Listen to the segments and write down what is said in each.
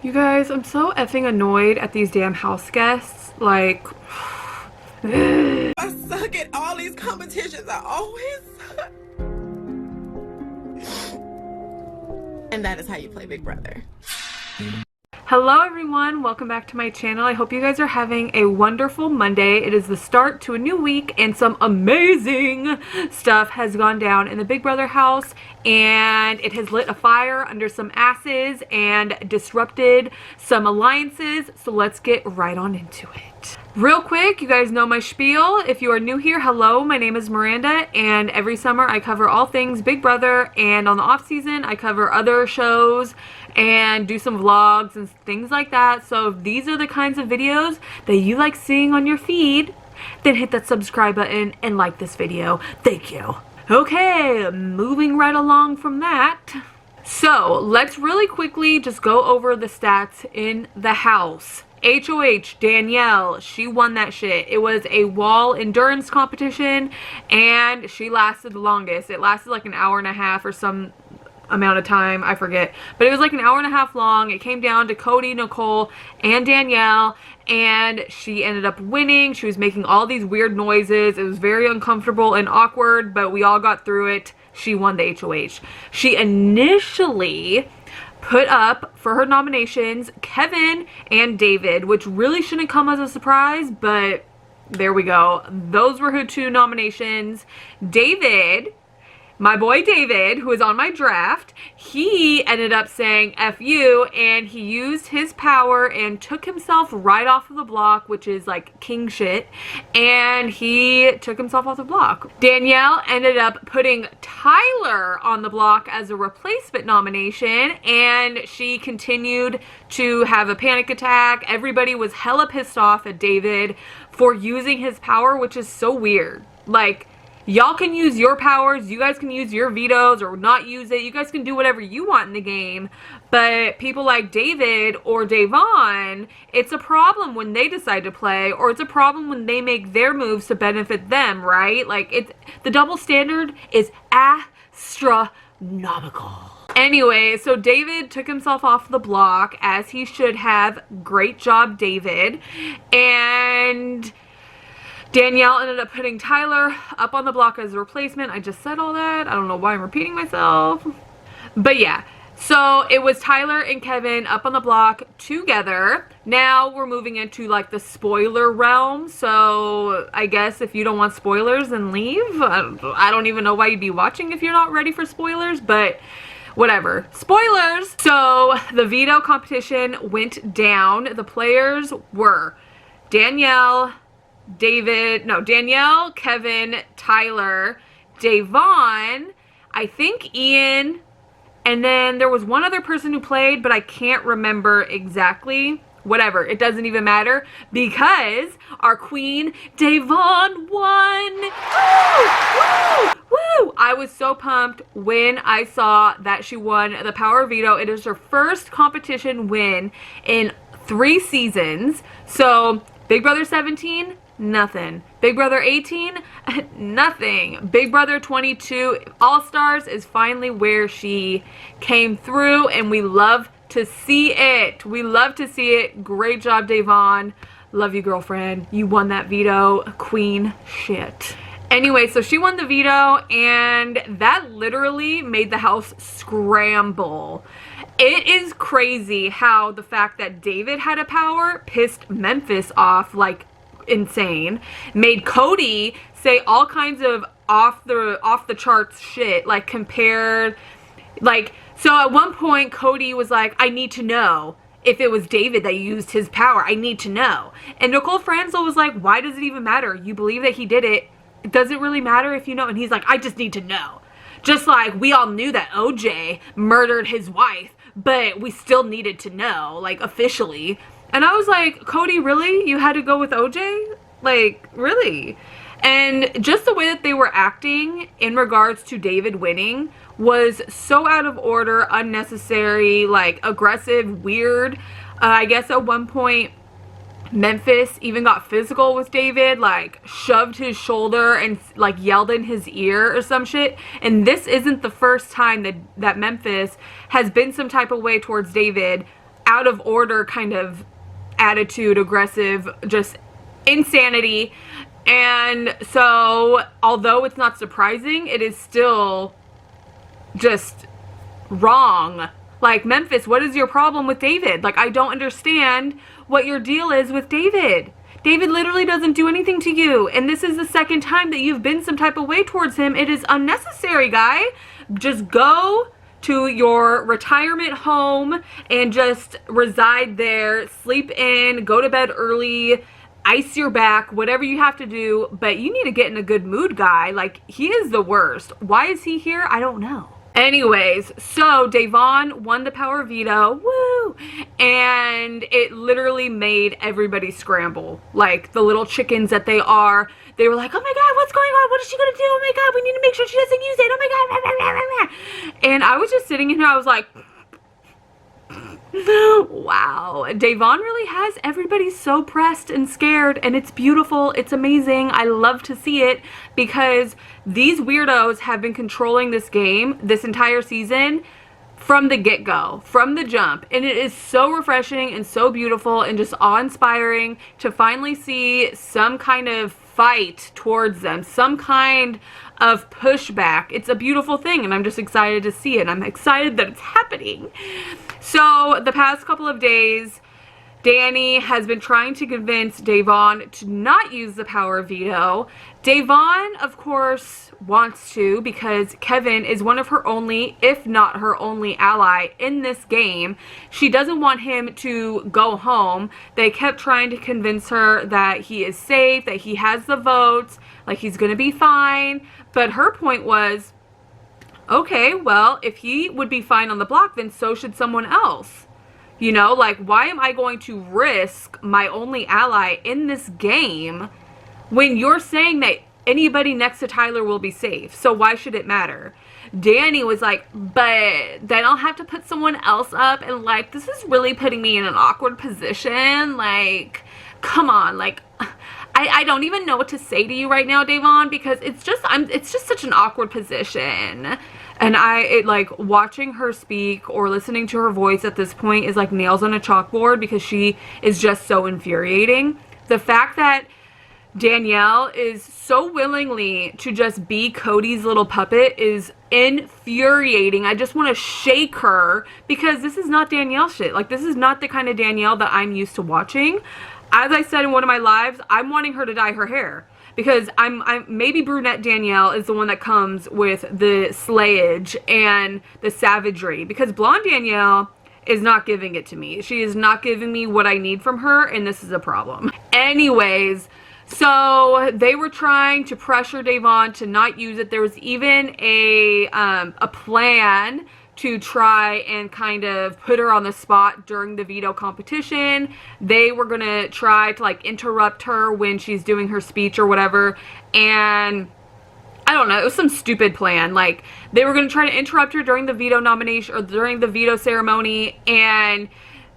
You guys, I'm so effing annoyed at these damn house guests. Like, I suck at all these competitions. I always suck. And that is how you play Big Brother. hello everyone, welcome back to my channel. I hope you guys are having a wonderful Monday. It is the start to a new week and some amazing stuff has gone down in the Big Brother house, and it has lit a fire under some asses and disrupted some alliances. So let's get right on into it. Real quick, you guys know my spiel. If you are new here, hello, my name is Miranda, and every summer I cover all things Big Brother, and on the off season I cover other shows and do some vlogs and things like that. So if these are the kinds of videos that you like seeing on your feed, then hit that subscribe button and like this video. Thank you. Okay, moving right along from that. So let's really quickly just go over the stats in the house. HOH, Danielle, she won that shit. It was a wall endurance competition and she lasted the longest. It lasted like an hour and a half or some amount of time, I forget, but it was like an hour and a half long. It came down to Cody, Nicole, and Danielle, and she ended up winning. She was making all these weird noises. It was very uncomfortable and awkward, but we all got through it. She won the HOH. She initially put up for her nominations Kevin and David, which really shouldn't come as a surprise, but there we go. Those were her two nominations. David, my boy David, who is on my draft, he ended up saying F you, and he used his power and took himself right off of the block, which is like king shit, and he took himself off the block. Danielle ended up putting Tyler on the block as a replacement nomination, and she continued to have a panic attack. Everybody was hella pissed off at David for using his power, which is so weird. Like, y'all can use your powers, you guys can use your vetoes or not use it, you guys can do whatever you want in the game, but people like David or Davonne, it's a problem when they decide to play, or it's a problem when they make their moves to benefit them, right? Like, the double standard is astronomical. Anyway, so David took himself off the block, as he should have. Great job, David. And Danielle ended up putting Tyler up on the block as a replacement. I just said all that. I don't know why I'm repeating myself. But yeah, so it was Tyler and Kevin up on the block together. Now we're moving into like the spoiler realm. So I guess if you don't want spoilers, then leave. I don't even know why you'd be watching if you're not ready for spoilers, but whatever. Spoilers! So the veto competition went down. The players were Danielle, Kevin, Tyler, Davonne, I think Ian, and then there was one other person who played, but I can't remember exactly. Whatever, it doesn't even matter, because our queen, Davonne, won! Woo! Woo! Woo! I was so pumped when I saw that she won the Power Veto. It is her first competition win in 3 seasons. So, Big Brother 17, nothing. Big Brother 18, nothing. Big Brother 22 All-Stars is finally where she came through, and we love to see it. We love to see it. Great job, Davonne. Love you, girlfriend. You won that veto. Queen shit. Anyway, so she won the veto, and that literally made the house scramble. It is crazy how the fact that David had a power pissed Memphis off like insane, made Cody say all kinds of off the charts shit, like compared, like, so at one point Cody was like, I need to know if it was David that used his power. I need to know. And Nicole Franzel was like, why does it even matter? You believe that he did it. It doesn't really matter if you know. And he's like, I just need to know. Just like we all knew that OJ murdered his wife, but we still needed to know, like, officially. And I was like, Cody, really? You had to go with OJ? Like, really? And just the way that they were acting in regards to David winning was so out of order, unnecessary, like, aggressive, weird. I guess at one point, Memphis even got physical with David, like, shoved his shoulder and, like, yelled in his ear or some shit. And this isn't the first time that Memphis has been some type of way towards David out of order kind of attitude, aggressive, just insanity. And so, although it's not surprising, it is still just wrong. Like, Memphis, what is your problem with David? Like, I don't understand what your deal is with David. David literally doesn't do anything to you, and this is the second time that you've been some type of way towards him. It is unnecessary, guy. Just go to your retirement home and just reside there, sleep in, go to bed early, ice your back, whatever you have to do, but you need to get in a good mood, guy. Like, he is the worst. Why is he here? I don't know. Anyways, so Davonne won the power veto, woo, and it literally made everybody scramble. Like, the little chickens that they are, they were like, oh my god, what's going on? What is she gonna do? Oh my god, we need to make sure she doesn't use it. Oh my god. And I was just sitting in here, I was like, wow, Davonne really has everybody so pressed and scared, and it's beautiful. It's amazing. I love to see it because these weirdos have been controlling this game this entire season from the get-go, from the jump, and it is so refreshing and so beautiful and just awe-inspiring to finally see some kind of fight towards them, some kind of pushback. It's a beautiful thing, and I'm just excited to see it. I'm excited that it's happening. So the past couple of days, Danny has been trying to convince Davonne to not use the power veto. Davonne, of course, wants to because Kevin is one of her only, if not her only ally in this game. She doesn't want him to go home. They kept trying to convince her that he is safe, that he has the votes, like he's gonna be fine. But her point was, okay, well, if he would be fine on the block, then so should someone else. You know, like, why am I going to risk my only ally in this game when you're saying that anybody next to Tyler will be safe? So why should it matter? Danny was like, but then I'll have to put someone else up, and like, this is really putting me in an awkward position. Like, come on, like, I don't even know what to say to you right now, Davonne, because it's just such an awkward position. And like, watching her speak or listening to her voice at this point is like nails on a chalkboard because she is just so infuriating. The fact that Danielle is so willingly to just be Cody's little puppet is infuriating. I just want to shake her because this is not Danielle shit. Like, this is not the kind of Danielle that I'm used to watching. As I said in one of my lives, I'm wanting her to dye her hair because I'm maybe brunette Danielle is the one that comes with the slayage and the savagery, because blonde Danielle is not giving it to me. She is not giving me what I need from her, and this is a problem. Anyways, so they were trying to pressure Davonne to not use it. There was even a plan to try and kind of put her on the spot during the veto competition. They were gonna try to like interrupt her when she's doing her speech or whatever, and I don't know, it was some stupid plan. Like, they were gonna try to interrupt her during the veto nomination or during the veto ceremony, and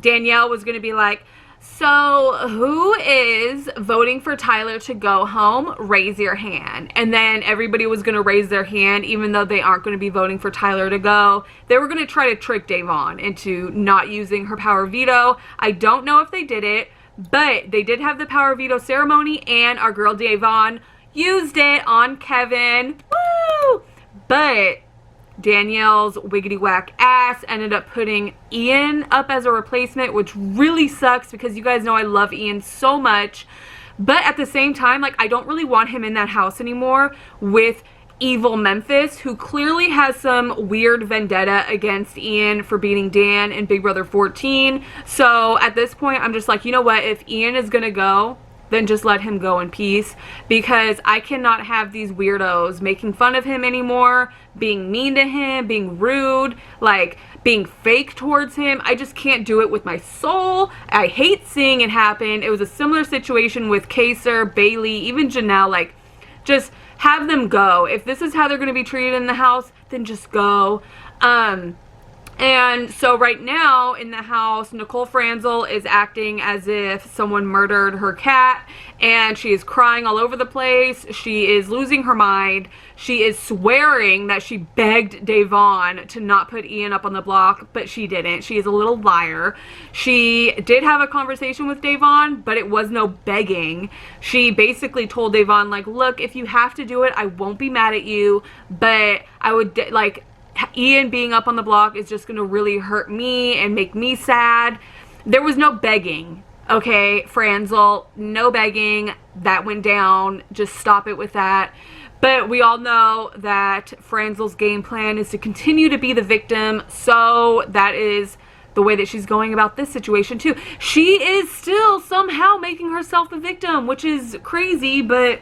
Danielle was gonna be like, so who is voting for Tyler to go home? Raise your hand. And then everybody was going to raise their hand even though they aren't going to be voting for Tyler to go. They were going to try to trick Davonne into not using her power veto. I don't know if they did it, but they did have the power veto ceremony, and our girl Davonne used it on Kevin. Woo! But Danielle's wiggity whack ass ended up putting Ian up as a replacement, which really sucks because you guys know I love Ian so much. But at the same time, like, I don't really want him in that house anymore with evil Memphis, who clearly has some weird vendetta against Ian for beating Dan in Big Brother 14. So at this point, I'm just like, you know what? If Ian is gonna go, then just let him go in peace, because I cannot have these weirdos making fun of him anymore, being mean to him, being rude, like being fake towards him. I just can't do it with my soul. I hate seeing it happen. It was a similar situation with Kaser, Bailey, even Janelle. Like, just have them go. If this is how they're going to be treated in the house, then just go. And so right now in the house, Nicole Franzel is acting as if someone murdered her cat, and she is crying all over the place. She is losing her mind. She is swearing that she begged Davonne to not put Ian up on the block, but she didn't. She is a little liar. She did have a conversation with Davonne, but it was no begging. She basically told Davonne, like, look, if you have to do it, I won't be mad at you, but I would, like, Ian being up on the block is just gonna really hurt me and make me sad. There was no begging, okay, Franzel, no begging. That went down. Just stop it with that. But we all know that Franzel's game plan is to continue to be the victim, so that is the way that she's going about this situation too. She is still somehow making herself the victim, which is crazy, but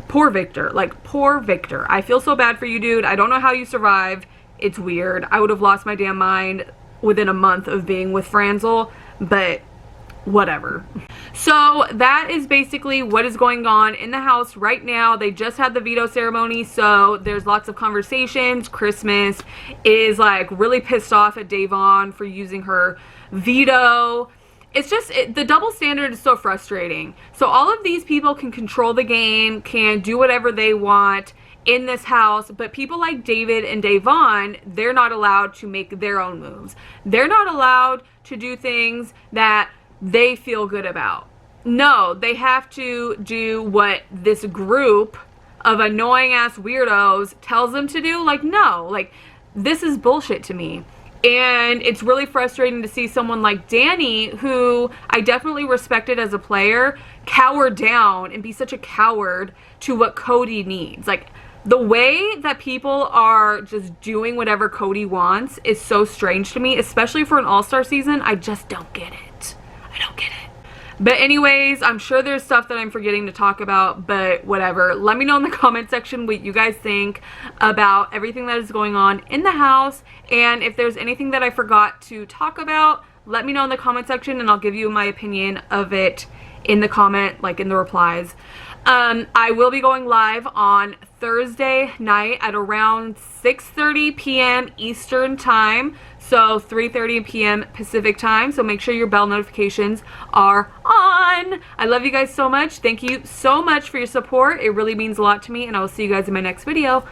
poor Victor. Like, poor Victor. I feel so bad for you, dude. I don't know how you survived. It's weird. I would have lost my damn mind within a month of being with Franzel, but whatever. So that is basically what is going on in the house right now. They just had the veto ceremony, so there's lots of conversations. Christmas is like really pissed off at Davonne for using her veto. It's just, the double standard is so frustrating. So all of these people can control the game, can do whatever they want in this house, but people like David and Davonne, they're not allowed to make their own moves. They're not allowed to do things that they feel good about. No, they have to do what this group of annoying ass weirdos tells them to do. Like, no, like, this is bullshit to me. And it's really frustrating to see someone like Danny, who I definitely respected as a player, cower down and be such a coward to what Cody needs. Like, the way that people are just doing whatever Cody wants is so strange to me, especially for an all-star season. I just don't get it. I don't get it. But anyways, I'm sure there's stuff that I'm forgetting to talk about, but whatever. Let me know in the comment section what you guys think about everything that is going on in the house, and if there's anything that I forgot to talk about, let me know in the comment section and I'll give you my opinion of it in the comment, like in the replies. I will be going live on Thursday night at around 6:30 p.m. Eastern time, so 3:30 p.m. Pacific time, so make sure your bell notifications are on. I love you guys so much. Thank you so much for your support. It really means a lot to me, and I will see you guys in my next video.